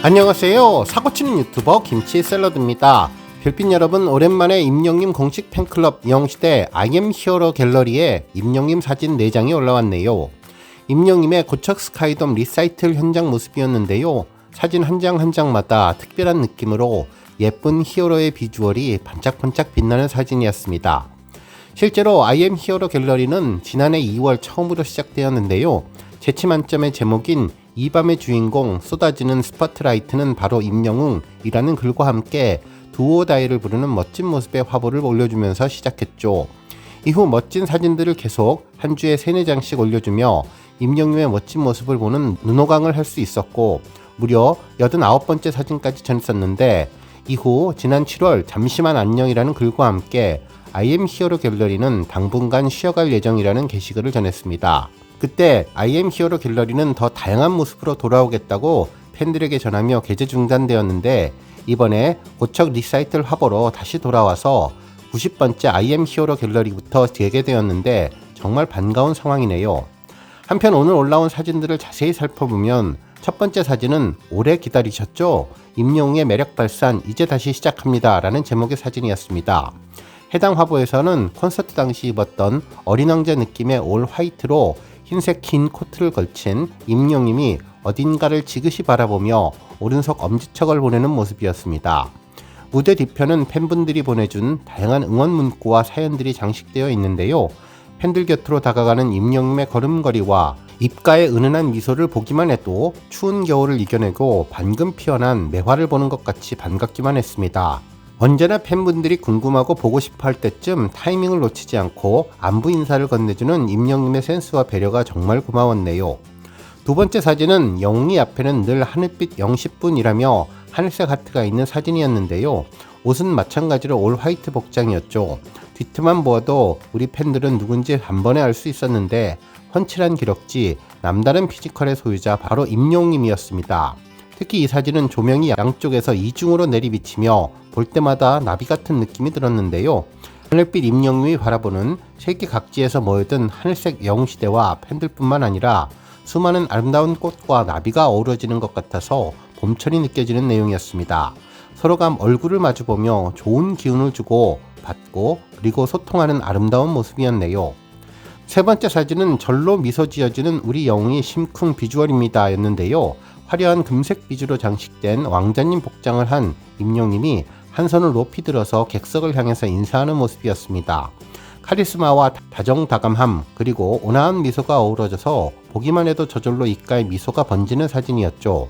안녕하세요. 사고치는 유튜버 김치샐러드입니다. 별빛 여러분, 오랜만에 임영님 공식 팬클럽 영시대 IM 히어로 갤러리에 임영님 사진 4장이 올라왔네요. 임영님의 고척 스카이돔 리사이틀 현장 모습이었는데요. 사진 한 장 한 장마다 특별한 느낌으로 예쁜 히어로의 비주얼이 반짝반짝 빛나는 사진이었습니다. 실제로 IM 히어로 갤러리는 지난해 2월 처음으로 시작되었는데요. 재치 만점의 제목인 이 밤의 주인공 쏟아지는 스포트라이트는 바로 임영웅이라는 글과 함께 두오다이를 부르는 멋진 모습의 화보를 올려주면서 시작했죠. 이후 멋진 사진들을 계속 한 주에 3-4장씩 올려주며 임영웅의 멋진 모습을 보는 눈호강을 할 수 있었고 무려 89번째 사진까지 전했었는데 이후 지난 7월 잠시만 안녕이라는 글과 함께 IM 히어로 갤러리는 당분간 쉬어갈 예정이라는 게시글을 전했습니다. 그때 IM 히어로 갤러리는 더 다양한 모습으로 돌아오겠다고 팬들에게 전하며 게재 중단되었는데 이번에 고척 리사이틀 화보로 다시 돌아와서 90번째 IM 히어로 갤러리부터 재개되었는데 정말 반가운 상황이네요. 한편 오늘 올라온 사진들을 자세히 살펴보면 첫 번째 사진은 오래 기다리셨죠? 임영웅의 매력 발산 이제 다시 시작합니다 라는 제목의 사진이었습니다. 해당 화보에서는 콘서트 당시 입었던 어린 왕자 느낌의 올 화이트로 흰색 긴 코트를 걸친 임영웅이 어딘가를 지그시 바라보며 오른손 엄지척을 보내는 모습이었습니다. 무대 뒤편은 팬분들이 보내준 다양한 응원 문구와 사연들이 장식되어 있는데요. 팬들 곁으로 다가가는 임영웅의 걸음걸이와 입가에 은은한 미소를 보기만 해도 추운 겨울을 이겨내고 방금 피어난 매화를 보는 것 같이 반갑기만 했습니다. 언제나 팬분들이 궁금하고 보고 싶어 할 때쯤 타이밍을 놓치지 않고 안부 인사를 건네주는 임영웅의 센스와 배려가 정말 고마웠네요. 두 번째 사진은 영웅이 앞에는 늘 하늘빛 010분이라며 하늘색 하트가 있는 사진이었는데요. 옷은 마찬가지로 올 화이트 복장이었죠. 뒤트만 보아도 우리 팬들은 누군지 단번에 알 수 있었는데 훤칠한 기럭지, 남다른 피지컬의 소유자 바로 임영웅이었습니다. 특히 이 사진은 조명이 양쪽에서 이중으로 내리비치며 볼 때마다 나비 같은 느낌이 들었는데요. 하늘빛 임영웅이 바라보는 세계 각지에서 모여든 하늘색 영웅시대와 팬들뿐만 아니라 수많은 아름다운 꽃과 나비가 어우러지는 것 같아서 봄철이 느껴지는 내용이었습니다. 서로가 얼굴을 마주보며 좋은 기운을 주고 받고 그리고 소통하는 아름다운 모습이었네요. 세 번째 사진은 절로 미소 지어지는 우리 영웅이 심쿵 비주얼입니다 였는데요. 화려한 금색 비주로 장식된 왕자님 복장을 한 임영웅이 한 손을 높이 들어서 객석을 향해서 인사하는 모습이었습니다. 카리스마와 다정다감함 그리고 온화한 미소가 어우러져서 보기만 해도 저절로 입가에 미소가 번지는 사진이었죠.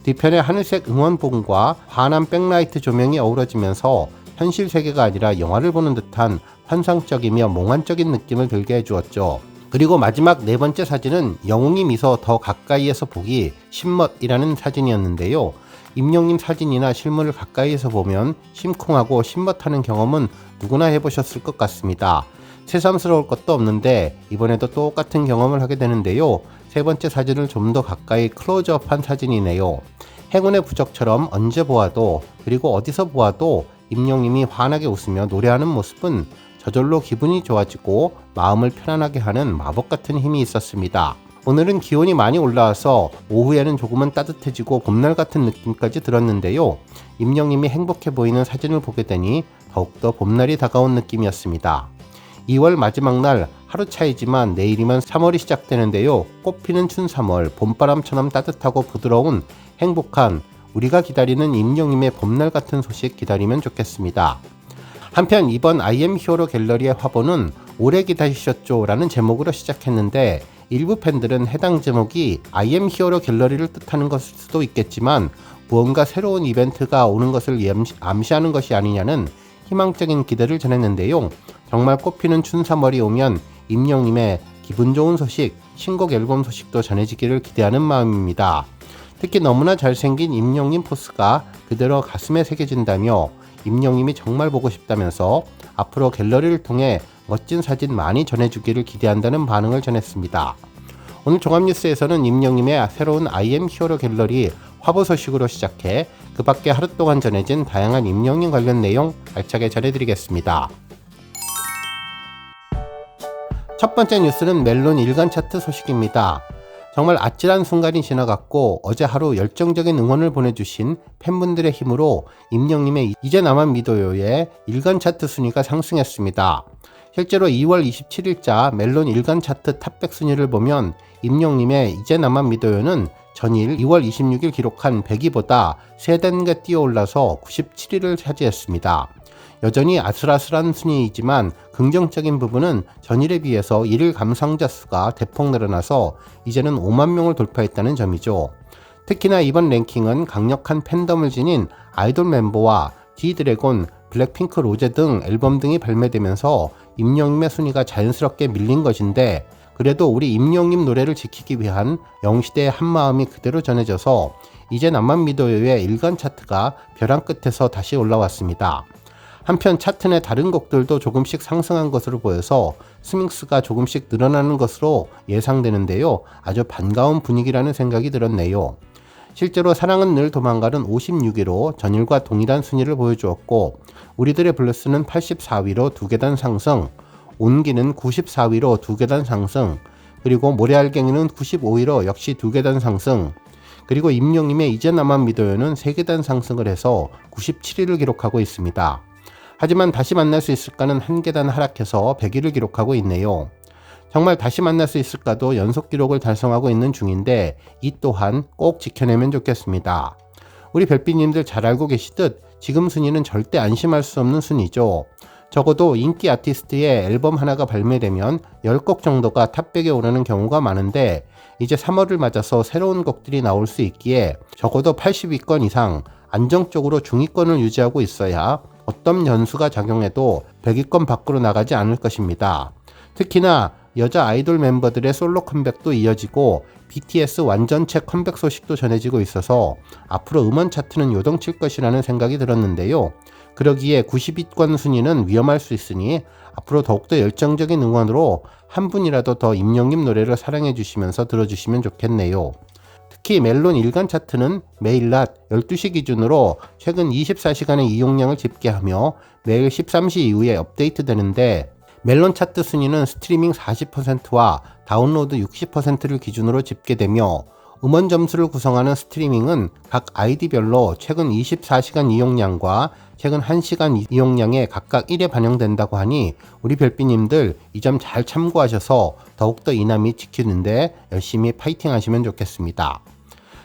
뒤편에 하늘색 응원봉과 환한 백라이트 조명이 어우러지면서 현실 세계가 아니라 영화를 보는 듯한 환상적이며 몽환적인 느낌을 들게 해주었죠. 그리고 마지막 네 번째 사진은 영웅이 미소 더 가까이에서 보기 신멋이라는 사진이었는데요. 임영웅 사진이나 실물을 가까이에서 보면 심쿵하고 신멋하는 경험은 누구나 해보셨을 것 같습니다. 새삼스러울 것도 없는데 이번에도 똑같은 경험을 하게 되는데요. 세 번째 사진을 좀 더 가까이 클로즈업한 사진이네요. 행운의 부적처럼 언제 보아도 그리고 어디서 보아도 임영웅이 환하게 웃으며 노래하는 모습은 저절로 기분이 좋아지고 마음을 편안하게 하는 마법 같은 힘이 있었습니다. 오늘은 기온이 많이 올라와서 오후에는 조금은 따뜻해지고 봄날 같은 느낌까지 들었는데요. 임영웅이 행복해 보이는 사진을 보게 되니 더욱더 봄날이 다가온 느낌이었습니다. 2월 마지막 날 하루 차이지만 내일이면 3월이 시작되는데요. 꽃피는 춘 3월 봄바람처럼 따뜻하고 부드러운 행복한 우리가 기다리는 임영웅의 봄날 같은 소식 기다리면 좋겠습니다. 한편 이번 IM 히어로 갤러리의 화보는 오래 기다리셨죠 라는 제목으로 시작했는데 일부 팬들은 해당 제목이 IM 히어로 갤러리를 뜻하는 것일 수도 있겠지만 무언가 새로운 이벤트가 오는 것을 암시하는 것이 아니냐는 희망적인 기대를 전했는데요. 정말 꽃피는 춘 3월이 오면 임영웅의 기분 좋은 소식, 신곡 앨범 소식도 전해지기를 기대하는 마음입니다. 특히 너무나 잘생긴 임영웅 포스가 그대로 가슴에 새겨진다며 임영웅이 정말 보고 싶다면서 앞으로 갤러리를 통해 멋진 사진 많이 전해주기를 기대한다는 반응을 전했습니다. 오늘 종합뉴스에서는 임영웅의 새로운 IM 히어로 갤러리 화보 소식으로 시작해 그 밖에 하루 동안 전해진 다양한 임영웅 관련 내용 알차게 전해드리겠습니다. 첫 번째 뉴스는 멜론 일간 차트 소식입니다. 정말 아찔한 순간이 지나갔고 어제 하루 열정적인 응원을 보내주신 팬분들의 힘으로 임영님의 이제 나만 믿어요의 일간 차트 순위가 상승했습니다. 실제로 2월 27일자 멜론 일간 차트 탑100 순위를 보면 임영님의 이제 나만 믿어요는 전일 2월 26일 기록한 100위보다 3단계 뛰어올라서 97위를 차지했습니다. 여전히 아슬아슬한 순위이지만 긍정적인 부분은 전일에 비해서 일일 감상자 수가 대폭 늘어나서 이제는 5만 명을 돌파했다는 점이죠. 특히나 이번 랭킹은 강력한 팬덤을 지닌 아이돌 멤버와 G드래곤, 블랙핑크 로제 등 앨범 등이 발매되면서 임영님의 순위가 자연스럽게 밀린 것인데 그래도 우리 임영님 노래를 지키기 위한 영시대의 한마음이 그대로 전해져서 이제 나만 믿어요의 일간 차트가 벼랑 끝에서 다시 올라왔습니다. 한편 차트 내 다른 곡들도 조금씩 상승한 것으로 보여서 스밍스가 조금씩 늘어나는 것으로 예상되는데요. 아주 반가운 분위기라는 생각이 들었네요. 실제로 사랑은 늘 도망가는 56위로 전일과 동일한 순위를 보여주었고 우리들의 블루스는 84위로 2계단 상승, 온기는 94위로 2계단 상승, 그리고 모래알갱이는 95위로 역시 2계단 상승, 그리고 임영님의 이제 나만 믿어요는 3계단 상승을 해서 97위를 기록하고 있습니다. 하지만 다시 만날 수 있을까는 한 계단 하락해서 100위를 기록하고 있네요. 정말 다시 만날 수 있을까도 연속 기록을 달성하고 있는 중인데 이 또한 꼭 지켜내면 좋겠습니다. 우리 별빛님들 잘 알고 계시듯 지금 순위는 절대 안심할 수 없는 순위죠. 적어도 인기 아티스트의 앨범 하나가 발매되면 10곡 정도가 탑100에 오르는 경우가 많은데 이제 3월을 맞아서 새로운 곡들이 나올 수 있기에 적어도 80위권 이상 안정적으로 중위권을 유지하고 있어야 어떤 연수가 작용해도 100위권 밖으로 나가지 않을 것입니다. 특히나 여자 아이돌 멤버들의 솔로 컴백도 이어지고 BTS 완전체 컴백 소식도 전해지고 있어서 앞으로 음원 차트는 요동칠 것이라는 생각이 들었는데요. 그러기에 90위권 순위는 위험할 수 있으니 앞으로 더욱더 열정적인 응원으로 한 분이라도 더 임영님 노래를 사랑해 주시면서 들어주시면 좋겠네요. 특히 멜론 일간 차트는 매일 낮 12시 기준으로 최근 24시간의 이용량을 집계하며 매일 13시 이후에 업데이트 되는데 멜론 차트 순위는 스트리밍 40%와 다운로드 60%를 기준으로 집계되며 음원 점수를 구성하는 스트리밍은 각 아이디별로 최근 24시간 이용량과 최근 1시간 이용량에 각각 1에 반영된다고 하니 우리 별빛님들 이 점 잘 참고하셔서 더욱더 이남이 지키는데 열심히 파이팅 하시면 좋겠습니다.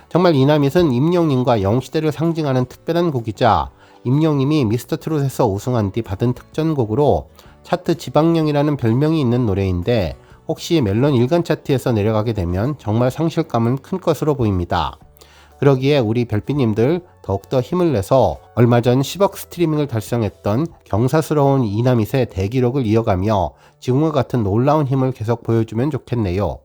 정말 이남잇은 임영님과 영시대를 상징하는 특별한 곡이자 임영님이 미스터트롯에서 우승한 뒤 받은 특전곡으로 차트 지방령이라는 별명이 있는 노래인데 혹시 멜론 일간 차트에서 내려가게 되면 정말 상실감은 큰 것으로 보입니다. 그러기에 우리 별빛님들 더욱더 힘을 내서 얼마 전 10억 스트리밍을 달성했던 경사스러운 이남잇의 대기록을 이어가며 지금과 같은 놀라운 힘을 계속 보여주면 좋겠네요.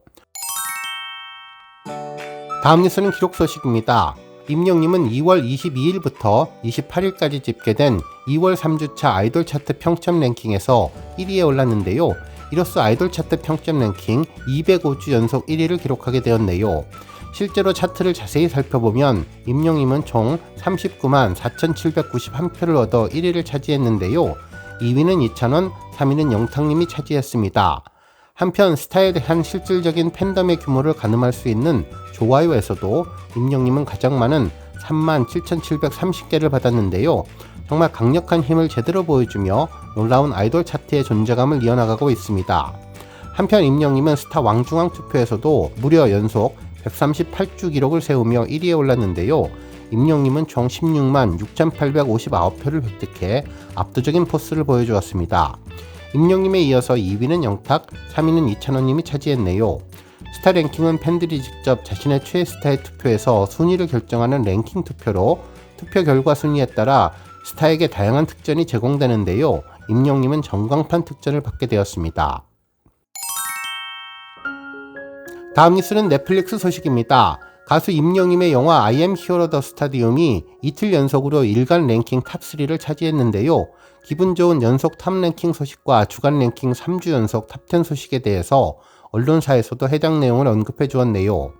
다음 뉴스는 기록 소식입니다. 임영님은 2월 22일부터 28일까지 집계된 2월 3주차 아이돌 차트 평점 랭킹에서 1위에 올랐는데요. 이로써 아이돌 차트 평점 랭킹 205주 연속 1위를 기록하게 되었네요. 실제로 차트를 자세히 살펴보면 임영님은 총 39만 4,791표를 얻어 1위를 차지했는데요. 2위는 이찬원, 3위는 영탁님이 차지했습니다. 한편 스타에 대한 실질적인 팬덤의 규모를 가늠할 수 있는 좋아요에서도 임영님은 가장 많은 37,730개를 받았는데요. 정말 강력한 힘을 제대로 보여주며 놀라운 아이돌 차트의 존재감을 이어나가고 있습니다. 한편 임영님은 스타 왕중왕 투표에서도 무려 연속 138주 기록을 세우며 1위에 올랐는데요. 임영님은 총 16만 6,859표를 획득해 압도적인 포스를 보여주었습니다. 임영님에 이어서 2위는 영탁, 3위는 이찬원님이 차지했네요. 스타 랭킹은 팬들이 직접 자신의 최애 스타의 투표에서 순위를 결정하는 랭킹 투표로 투표 결과 순위에 따라 스타에게 다양한 특전이 제공되는데요. 임영님은 전광판 특전을 받게 되었습니다. 다음 뉴스는 넷플릭스 소식입니다. 가수 임영님의 영화 I am hero the stadium이 이틀 연속으로 일간 랭킹 탑3를 차지했는데요. 기분 좋은 연속 탑 랭킹 소식과 주간 랭킹 3주 연속 탑10 소식에 대해서 언론사에서도 해당 내용을 언급해 주었네요.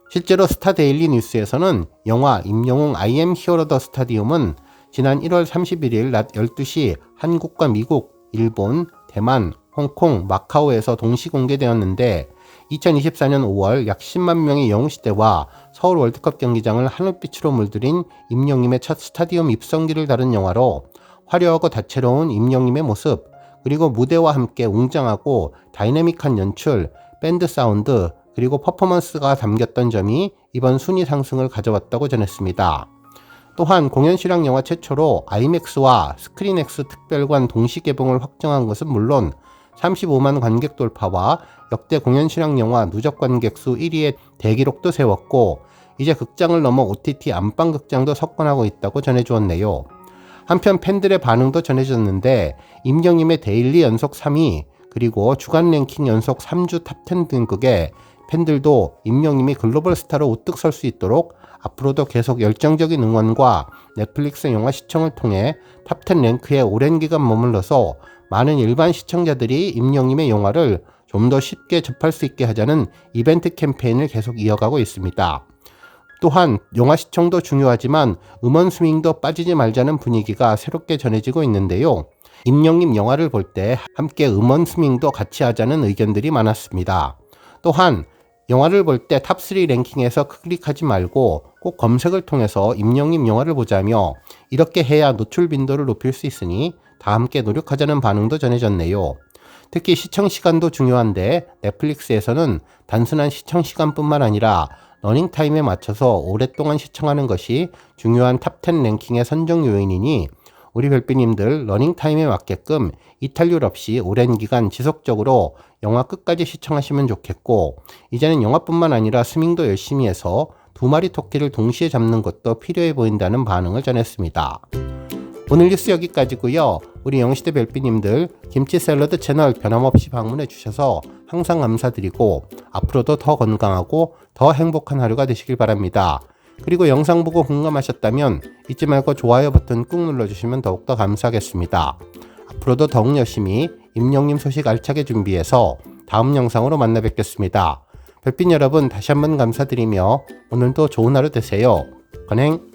실제로 스타데일리 뉴스에서는 영화 임영웅 I am hero the stadium은 지난 1월 31일 낮 12시 한국과 미국, 일본, 대만, 홍콩, 마카오에서 동시 공개되었는데 2024년 5월 약 10만 명의 영웅시대와 서울 월드컵 경기장을 하늘빛으로 물들인 임영님의 첫 스타디움 입성기를 다룬 영화로 화려하고 다채로운 임영님의 모습, 그리고 무대와 함께 웅장하고 다이내믹한 연출, 밴드 사운드, 그리고 퍼포먼스가 담겼던 점이 이번 순위 상승을 가져왔다고 전했습니다. 또한 공연 실황 영화 최초로 아이맥스와 스크린X 특별관 동시 개봉을 확정한 것은 물론 35만 관객 돌파와 역대 공연 실황 영화 누적 관객 수 1위의 대기록도 세웠고, 이제 극장을 넘어 OTT 안방 극장도 석권하고 있다고 전해주었네요. 한편 팬들의 반응도 전해졌는데 임영님의 데일리 연속 3위, 그리고 주간 랭킹 연속 3주 탑10 등극에 팬들도 임영님이 글로벌 스타로 우뚝 설 수 있도록 앞으로도 계속 열정적인 응원과 넷플릭스 영화 시청을 통해 탑10 랭크에 오랜 기간 머물러서 많은 일반 시청자들이 임영님의 영화를 좀 더 쉽게 접할 수 있게 하자는 이벤트 캠페인을 계속 이어가고 있습니다. 또한 영화 시청도 중요하지만 음원 스밍도 빠지지 말자는 분위기가 새롭게 전해지고 있는데요. 임영님 영화를 볼 때 함께 음원 스밍도 같이 하자는 의견들이 많았습니다. 또한 영화를 볼 때 탑3 랭킹에서 클릭하지 말고 꼭 검색을 통해서 임영님 영화를 보자며 이렇게 해야 노출 빈도를 높일 수 있으니 다 함께 노력하자는 반응도 전해졌네요. 특히 시청 시간도 중요한데 넷플릭스에서는 단순한 시청 시간뿐만 아니라 러닝타임에 맞춰서 오랫동안 시청하는 것이 중요한 탑10 랭킹의 선정 요인이니 우리 별빛님들 러닝타임에 맞게끔 이탈률 없이 오랜 기간 지속적으로 영화 끝까지 시청하시면 좋겠고, 이제는 영화뿐만 아니라 스밍도 열심히 해서 2마리 토끼를 동시에 잡는 것도 필요해 보인다는 반응을 전했습니다. 오늘 뉴스 여기까지고요. 우리 영시대 별빛님들 김치 샐러드 채널 변함없이 방문해 주셔서 항상 감사드리고 앞으로도 더 건강하고 더 행복한 하루가 되시길 바랍니다. 그리고 영상 보고 공감하셨다면 잊지 말고 좋아요 버튼 꾹 눌러주시면 더욱더 감사하겠습니다. 앞으로도 더욱 열심히 임영님 소식 알차게 준비해서 다음 영상으로 만나 뵙겠습니다. 별빛 여러분 다시 한번 감사드리며 오늘도 좋은 하루 되세요. 건행.